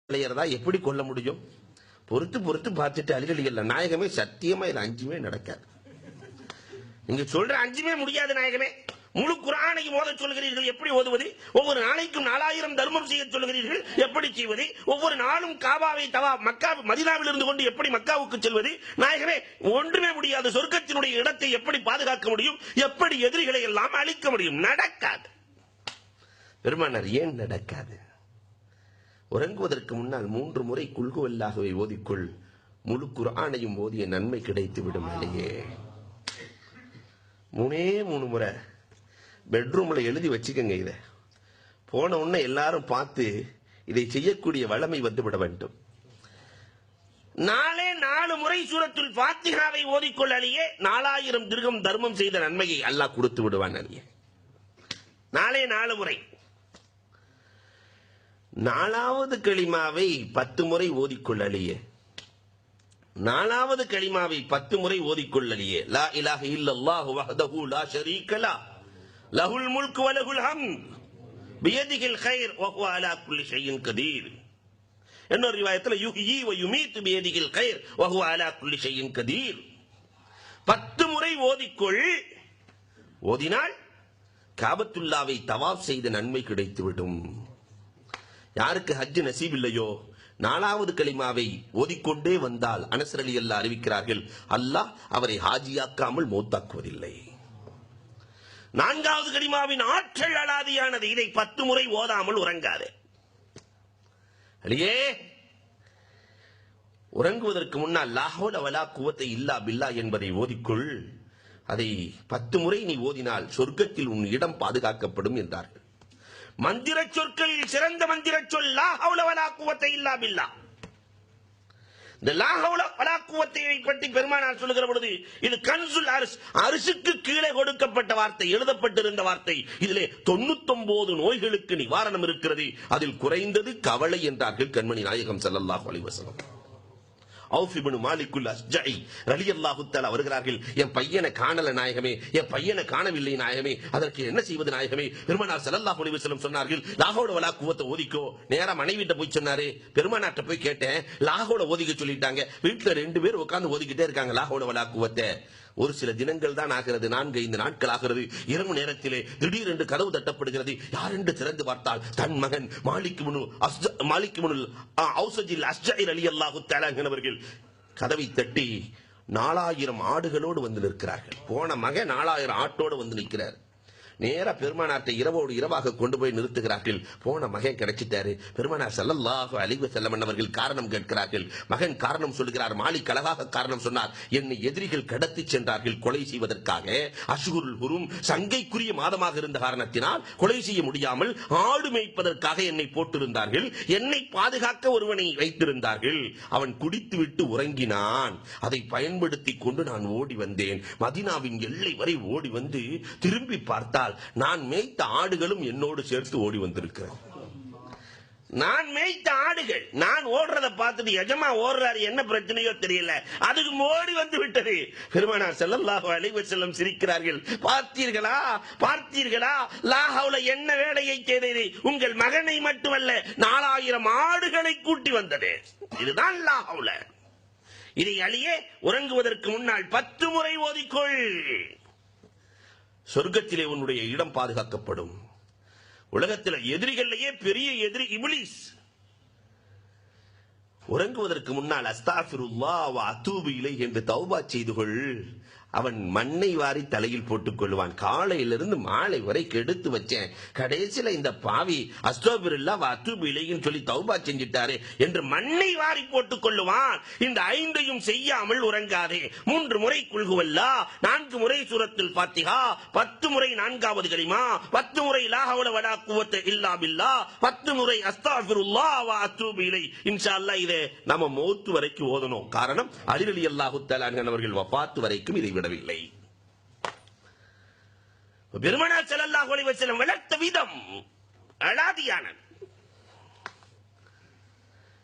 எப்படி கொள்ள முடியும்? பொறுத்து பொறுத்து பார்த்துட்டு அலிகளிகள் நாயகமே சத்தியமா இது அஞ்சுமே நடக்காது. நீங்க சொல்ற அஞ்சுமே முடியாது நாயகமே. முழு குர்ஆனையும் ஓத சொல்கிறீர்கள், எப்படி ஓதுவது? ஒவ்வொரு நாளைக்கும் 4000 தர்மம் செய்ய சொல்கிறீர்கள், எப்படி செய்வது? ஒவ்வொரு நாளும் காபாவை மக்கா மதீனாவில் இருந்து கொண்டு எப்படி மக்காவுக்கு செல்வது? நாயகமே ஒன்றுமே முடியாது. சொர்க்கத்தினுடைய இடத்தை எப்படி பாதுகாக்க முடியும்? எப்படி எதிரிகளை எல்லாம் அழிக்க முடியும்? நடக்காது. பெருமானார் ஏன் நடக்காது? உறங்குவதற்கு முன்னால் 3 முறை குல்குவல்லாகவே ஓதிக்கொள், முழு குர்ஆனையும் ஓதிய நன்மை கிடைத்து விடும். இல்லையே 3 முறை பெட்ரூம்ல எழுதி வச்சுக்கங்க. இத போன உடனே எல்லாரும் பார்த்து இதை செய்யக்கூடிய வளமை வந்துவிட வேண்டும். 4 முறை சூரத்துல் ஃபாத்திஹாவை ஓதிக்கொள் அலியே, 4000 திர்ஹம் தர்மம் செய்த நன்மையை அல்லாஹ் கொடுத்து விடுவான் அலியே. 4 முறை. 4வது கலிமாவை 10 முறை ஓதிக்கொள் அலியே. 4வது கலிமாவை 10 முறை ஓதிக்கொள் அலியே. லா இலாஹ இல்லல்லாஹு வஹ்தஹு லா ஷரீக லஹ் லஹுல் முல்கு வ லஹுல் ஹம்த் பியதிஹில் கைர் வ ஹுவ அலா குல்லி ஷைஇன் கதீர். இன்னொரு ரிவாயத்துல யுஹ்யி வ யுமீத்து பியதிஹில் கைர் வ ஹுவ அலா குல்லி ஷைஇன் கதீர். 10 முறை ஓதிக்கொள். ஓதினால் காபத்துல்லாவை தவாப் செய்த நன்மை கிடைத்துவிடும். யாருக்கு ஹஜ் நசீப் இல்லையோ 4வது கலிமாவை ஓதிக்கொண்டே வந்தால் அனஸ் ரலியல்லாஹு அறிவிக்கிறார்கள், அல்லாஹ் அவரை ஹாஜியாக்காமல் மௌத்தாக்குவதில்லை. 4வது கலிமாவின் ஆற்றல் அலாதியானது. இதை 10 முறை ஓதாமல் உறங்காதே அலியே. உறங்குவதற்கு முன்னால் லா ஹவ்ல வலா குவத்த இல்லா பில்லாஹ் என்பதை ஓதிக்கொள். அதை 10 முறை நீ ஓதினால் சொர்க்கத்தில் உன் இடம் பாதுகாக்கப்படும் என்றார்கள். மந்திர சொற்களில் சிறந்த மந்திர சொல் லா ஹவ்ல வலா குவத்த இல்லா பில்லாஹ். இந்த லா ஹவ்ல வலா குவத்தை பற்றி பெருமானார் சொல்லுகிற பொழுது, இது கன்சுல் அர்ஷ், அர்ஷுக்கு கீழே கொடுக்கப்பட்ட வார்த்தை, எழுதப்பட்டிருந்த வார்த்தை. இதிலே 99 நோய்களுக்கு நிவாரணம் இருக்கிறது, அதில் குறைந்தது கவலை என்றார்கள் கண்மணி நாயகம் ஸல்லல்லாஹு அலைஹி வஸல்லம். அவுஃப் இப்னு மாலிக்குல் அஸ்ஜஇ ரலியல்லாஹு தஆலா வருகிறார்கள், என் பையனை காணல நாயகமே, என் பையனை காணவில்லை நாயகமே, அதற்கு என்ன செய்வது நாயகமே? பெருமானார் ஸல்லல்லாஹு அலைஹி வஸல்லம் சொன்னார்கள், லா ஹவ்ல வலா குவத்த ஓதிக்கோ. நேரா மனைவிட்ட போய் சொன்னாரு. பெருமானார்ட்ட போய் கேட்டேன், லா ஹவ்ல ஓதிக்க சொல்லிட்டாங்க. வீட்டுல 2 பேர் உட்கார்ந்து ஓதிக்கிட்டே இருக்காங்க லா ஹவ்ல வலா குவத்த. ஒரு சில தினங்கள் தான் ஆகிறது, 4-5 நாட்கள் ஆகிறது. இரவு நேரத்திலே திடீரென்று கதவு தட்டப்படுகிறது. யார் என்று திறந்து பார்த்தால் தன் மகன் மாலிக் இப்னு அஸ்ஜஇல் அஸ்ஜஇ ரலியல்லாஹு தஆலா என்பவர்கள் கதவை தட்டி 4000 ஆடுகளோடு வந்து நிற்கிறார்கள். போன மகன் 4000 ஆட்டோடு வந்து நிற்கிறார். நேரா பெருமானார்ட்ட இரவோடு இரவாக கொண்டு போய் நிறுத்துகிறார்கள். போன மகன் கிடைச்சிட்டாரு. பெருமானார் ஸல்லல்லாஹு அலைஹி வஸல்லம் அவர்கள் காரணம் கேட்கிறார்கள். மகன் காரணம் சொல்கிறார். மாலிக் அழகாக காரணம் சொன்னார். என்னை எதிரிகள் கடத்தி சென்றார்கள் கொலை செய்வதற்காக. அஷ்ஹுருல் ஹுரும், சங்கைக்குரிய மாதமாக இருந்த காரணத்தினால் கொலை செய்ய முடியாமல் ஆடு மேய்ப்பதற்காக என்னை போட்டிருந்தார்கள். என்னை பாதுகாக்க ஒருவனை வைத்திருந்தார்கள். அவன் குடித்துவிட்டு உறங்கினான். அதை பயன்படுத்தி கொண்டு நான் ஓடி வந்தேன். மதீனாவின் எல்லை வரை ஓடி வந்து திரும்பி பார்த்தால் நான் மேய்த்த ஆடுகளும் என்னோடு சேர்த்து ஓடி வந்திருக்கிறேன். நான் மேய்த்த ஆடுகள், நான் ஓடுறத பார்த்துட்டு எஜமா ஓடுறாரு, என்ன பிரச்சனையோ தெரியல, அதுக்கு ஓடி வந்து விட்டது. பெருமானார் ஸல்லல்லாஹு அலைஹி வஸல்லம் சிரிக்கிறார்கள். பார்த்தீர்களா பார்த்தீர்களா, லா ஹவ்ல என்ன வேலையை செய்தது? உங்கள் மகனை மட்டுமல்ல 4000 ஆடுகளை கூட்டி வந்தது. இதுதான் லா ஹவ்ல. இதை அலியே உறங்குவதற்கு முன்னால் 10 முறை ஓதிக்கொள். சொர்க்கத்திலே உன்னுடைய இடம் பாதுகாக்கப்படும். உலகத்தில் எதிரிகளிலேயே பெரிய எதிரி இப்லீஸ். உறங்குவதற்கு முன்னால் அஸ்தாஃபிருல்லாஹ் வ அதூபு இலைஹி என்று தௌபா செய்து கொள். அவன் மண்ணை வாரி தலையில் போட்டுக் கொள்வான். காலையிலிருந்து மாலை வரை கெடுத்து வச்சேன், கடைசியில இந்த பாவி அஸ்தக்ஃபிருல்லாஹ் வ அதூபு இலைஹின்னு சொல்லி தௌபா செஞ்சிட்டாரே என்று மண்ணை வாரி போட்டுக் கொள்ளுவான். இந்த 5ஐயும் செய்யாமல் உறங்காதே. 3 முறை குல் ஹுவல்லாஹ், 4 முறை சூரத்துல் ஃபாத்திஹா, 10 முறை 4வது கலிமா, 10 முறை லா ஹவ்ல வலா குவத்த இல்லா பில்லாஹ், 10 முறை அஸ்தக்ஃபிருல்லாஹ் வ அதூபு இலைஹி. இன்ஷாஅல்லாஹ் இதை நாம மௌத் வரைக்கும் ஓதணும். காரணம் அலி ரலியல்லாஹு தஆலா அவர்கள் வஃபாத் வரைக்கும் இதை விடவில்லை. பெருமானார் ஸல்லல்லாஹு அலைஹி வஸல்லம் வளர்த்த விதம் அலாதியானது.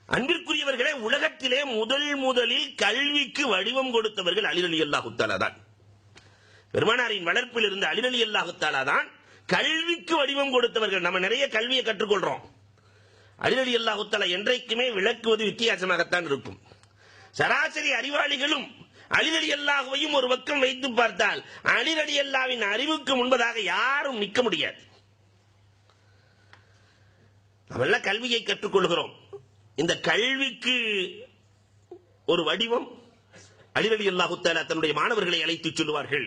அன்பிற்குரியவர்களே, உலகத்திலே முதலில் கல்விக்கு வடிவம் கொடுத்தவர்கள் அலி ரலியல்லாஹு தஆலா தான். பெருமானாரின் வளர்ப்பில் இருந்த அலி ரலியல்லாஹு தஆலா தான் கல்விக்கு வடிவம் கொடுத்தவர்கள். நம்ம நிறைய கல்வியை கற்றுக்கொள்றோம். அலி ரலியல்லாஹு தஆலா என்றைக்குமே விளக்குவது வித்தியாசமாகத்தான் இருக்கும். சராசரி அறிவாளிகளும் அலி ரலியல்லாஹுவையும் ஒரு பக்கம் வைத்து பார்த்தால் அலி ரலியல்லாஹுவின் அறிவுக்கு முன்பதாக யாரும் நிற்க முடியாது. நாமெல்லாம் கல்வியை கற்றுக்கொள்கிறோம். இந்த கல்விக்கு ஒரு வடிவம் அலி ரலியல்லாஹு தஆலா தன்னுடைய மாணவர்களை அழைத்து சொல்லுவார்கள்,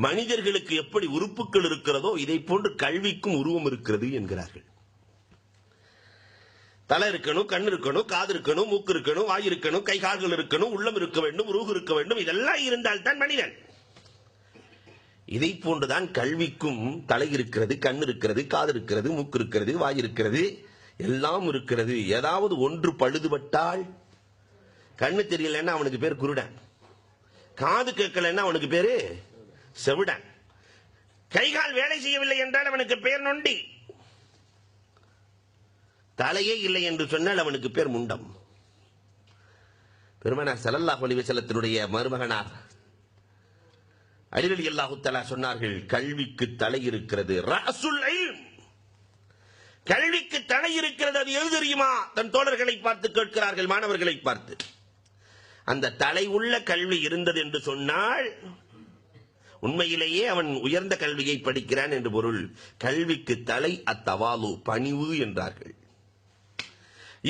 மனிதர்களுக்கு எப்படி உறுப்புகள் இருக்கிறதோ இதை போன்று கல்விக்கும் உருவம் இருக்கிறது என்கிறார்கள். தலை இருக்கணும், கண் இருக்கணும், காது இருக்கணும், மூக்கு இருக்கணும், வாய் இருக்கணும், கை கால்கள் இருக்கணும், உள்ளம் இருக்க வேண்டும், ரூஹ் இருக்க வேண்டும். இதெல்லாம் இருந்தால் தான் மனிதன். இதை போன்றுதான் கல்விக்கும் தலை இருக்கிறது, கண் இருக்கிறது, காது இருக்கிறது, மூக்கு இருக்கிறது, வாய் இருக்கிறது, எல்லாம் இருக்கிறது. ஏதாவது ஒன்று பழுதுபட்டால், கண்ணு தெரியலன்னா அவனுக்கு பேர் குருடன், காது கேட்கலன்னா அவனுக்கு பேரு செவிடன், கைகால் வேலை செய்யவில்லை என்றால் அவனுக்கு பேர் நொண்டி, தலையே இல்லை என்று சொன்னால் அவனுக்கு பேர் முண்டம். பெருமானார் ஸல்லல்லாஹு அலைஹி வஸல்லத்தினுடைய மருமகனார் அலி ரலியல்லாஹு தஆலா சொன்னார்கள், கல்விக்கு தலை இருக்கிறது, ரஅசுல் இல்ம், கல்விக்கு தலை இருக்கிறது. அது எது தெரியுமா? தன் தோழர்களை பார்த்து கேட்கிறார்கள், மாணவர்களை பார்த்து. அந்த தலை உள்ள கல்வி இருந்தது என்று சொன்னால் உண்மையிலேயே அவன் உயர்ந்த கல்வியை படிக்கிறான் என்று பொருள். கல்விக்கு தலை அத்தவாலு, பணிவு என்றார்கள்.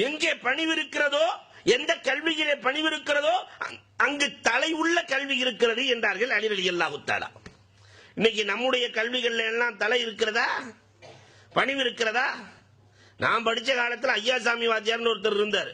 எங்கே பணிவு இருக்கிறதோ, எந்த கல்வியிலே பணிவு இருக்கிறதோ அங்கு தலை உள்ள கல்வி இருக்கிறது என்றார்கள் அலி ரலியல்லாஹு தஆலா. இன்னைக்கு நம்முடைய கல்விகள் எல்லாம் தலை இருக்கிறதா, பணிவு இருக்கிறதா? நான் படிச்ச காலத்தில் ஐயாசாமி வாத்தியார்னு ஒருத்தர் இருந்தார்.